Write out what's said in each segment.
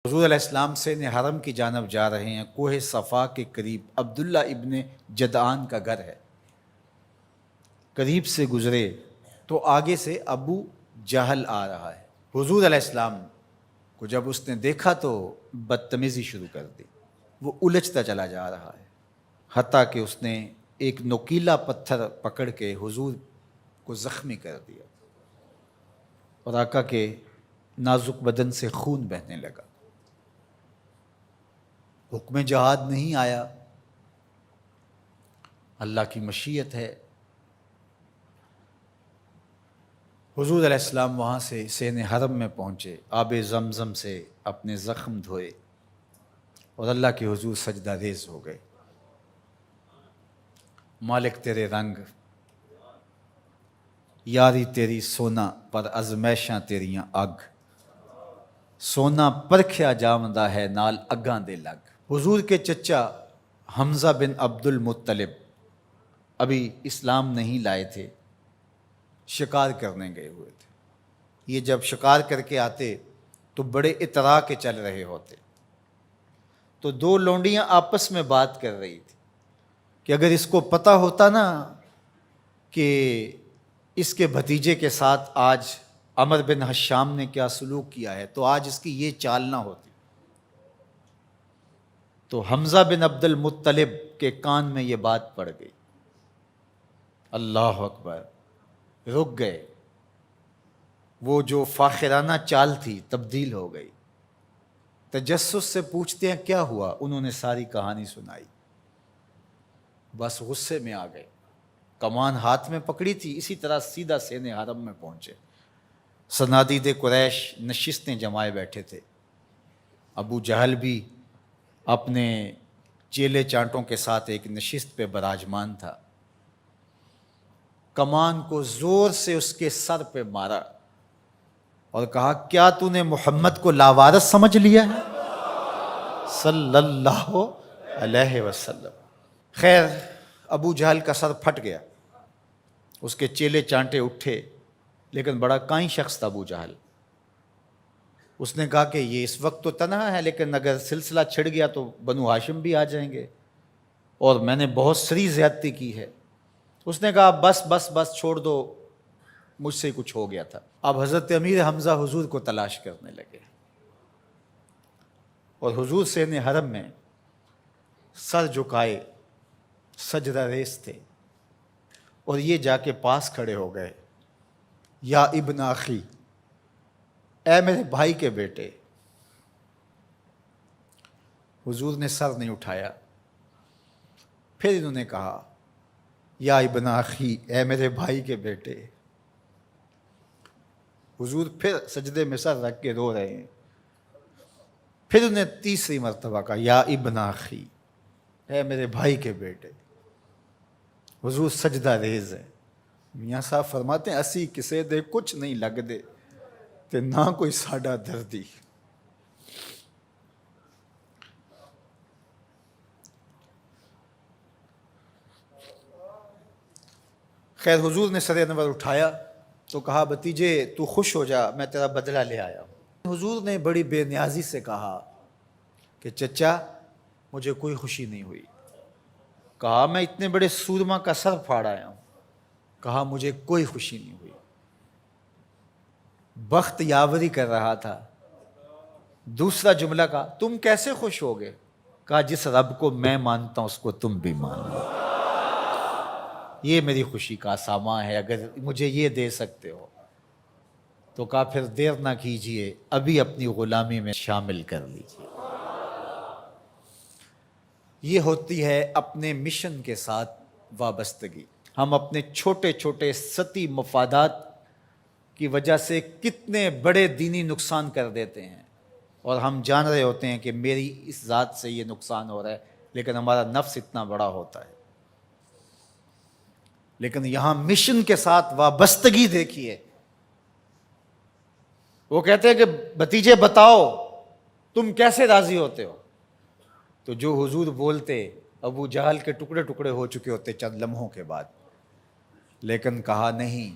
حضور علیہ السلام سے حرم کی جانب جا رہے ہیں۔ کوہ صفا کے قریب عبداللہ ابن جدعان کا گھر ہے۔ قریب سے گزرے تو آگے سے ابو جہل آ رہا ہے۔ حضور علیہ السلام کو جب اس نے دیکھا تو بدتمیزی شروع کر دی۔ وہ الجھتا چلا جا رہا ہے، حتیٰ کہ اس نے ایک نوکیلا پتھر پکڑ کے حضور کو زخمی کر دیا اور آقا کے نازک بدن سے خون بہنے لگا۔ حکم جہاد نہیں آیا، اللہ کی مشیت ہے۔ حضور علیہ السلام وہاں سے سین حرم میں پہنچے، آب زمزم سے اپنے زخم دھوئے اور اللہ کے حضور سجدہ ریز ہو گئے۔ مالک تیرے رنگ، یاری تیری سونا پر ازمیشاں تیریاں اگ، سونا پرکھیا جامدہ ہے نال اگاں دے لگ۔ حضور کے چچا حمزہ بن عبد المطلب ابھی اسلام نہیں لائے تھے، شکار کرنے گئے ہوئے تھے۔ یہ جب شکار کر کے آتے تو بڑے اطراء کے چل رہے ہوتے، تو دو لونڈیاں آپس میں بات کر رہی تھی کہ اگر اس کو پتہ ہوتا نا کہ اس کے بھتیجے کے ساتھ آج عمر بن حشام نے کیا سلوک کیا ہے تو آج اس کی یہ چال نہ ہوتی۔ تو حمزہ بن عبد المطلب کے کان میں یہ بات پڑ گئی، اللہ اکبر، رک گئے۔ وہ جو فاخرانہ چال تھی تبدیل ہو گئی۔ تجسس سے پوچھتے ہیں کیا ہوا، انہوں نے ساری کہانی سنائی۔ بس غصے میں آ گئے، کمان ہاتھ میں پکڑی تھی، اسی طرح سیدھا سین حرم میں پہنچے۔ صنادید قریش نشستیں جمائے بیٹھے تھے، ابو جہل بھی اپنے چیلے چانٹوں کے ساتھ ایک نشست پہ براجمان تھا۔ کمان کو زور سے اس کے سر پہ مارا اور کہا کیا تو نے محمد کو لاوارث سمجھ لیا ہے صلی اللہ علیہ وسلم۔ خیر ابو جہل کا سر پھٹ گیا، اس کے چیلے چانٹے اٹھے، لیکن بڑا کائیں شخص تھا ابو جہل۔ اس نے کہا کہ یہ اس وقت تو تنہا ہے، لیکن اگر سلسلہ چھڑ گیا تو بنو ہاشم بھی آ جائیں گے، اور میں نے بہت سری زیادتی کی ہے۔ اس نے کہا بس بس بس چھوڑ دو، مجھ سے کچھ ہو گیا تھا۔ اب حضرت امیر حمزہ حضور کو تلاش کرنے لگے، اور حضور سین حرم میں سر جھکائے سجدہ ریز تھے، اور یہ جا کے پاس کھڑے ہو گئے، یا ابن اخی، اے میرے بھائی کے بیٹے۔ حضور نے سر نہیں اٹھایا۔ پھر انہوں نے کہا یا ابن اخی، اے میرے بھائی کے بیٹے۔ حضور پھر سجدے میں سر رکھ کے رو رہے ہیں۔ پھر انہیں تیسری مرتبہ کہا یا ابن اخی، اے میرے بھائی کے بیٹے۔ حضور سجدہ ریز ہے۔ میاں صاحب فرماتے ہیں اسی کسے دے کچھ نہیں لگ دے تے نہ کوئی ساڈا دردی۔ خیر حضور نے سر انور اٹھایا تو کہا بھتیجے تو خوش ہو جا، میں تیرا بدلہ لے آیا ہوں۔ حضور نے بڑی بے نیازی سے کہا کہ چچا مجھے کوئی خوشی نہیں ہوئی۔ کہا میں اتنے بڑے سورما کا سر پھاڑ آیا ہوں۔ کہا مجھے کوئی خوشی نہیں ہوئی۔ بخت یاوری کر رہا تھا۔ دوسرا جملہ کہا تم کیسے خوش ہوگے؟ کہا جس رب کو میں مانتا ہوں اس کو تم بھی مان لو، یہ میری خوشی کا سامان ہے، اگر مجھے یہ دے سکتے ہو تو کہا پھر دیر نہ کیجئے، ابھی اپنی غلامی میں شامل کر لیجئے۔ یہ ہوتی ہے اپنے مشن کے ساتھ وابستگی۔ ہم اپنے چھوٹے چھوٹے سطحی مفادات کی وجہ سے کتنے بڑے دینی نقصان کر دیتے ہیں، اور ہم جان رہے ہوتے ہیں کہ میری اس ذات سے یہ نقصان ہو رہا ہے، لیکن ہمارا نفس اتنا بڑا ہوتا ہے۔ لیکن یہاں مشن کے ساتھ وابستگی دیکھیے۔ وہ کہتے ہیں کہ بھتیجے بتاؤ تم کیسے راضی ہوتے ہو؟ تو جو حضور بولتے ابو جہل کے ٹکڑے ٹکڑے ہو چکے ہوتے چند لمحوں کے بعد، لیکن کہا نہیں،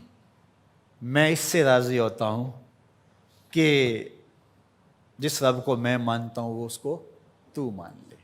میں اس سے راضی ہوتا ہوں کہ جس رب کو میں مانتا ہوں وہ اس کو تو مان لے.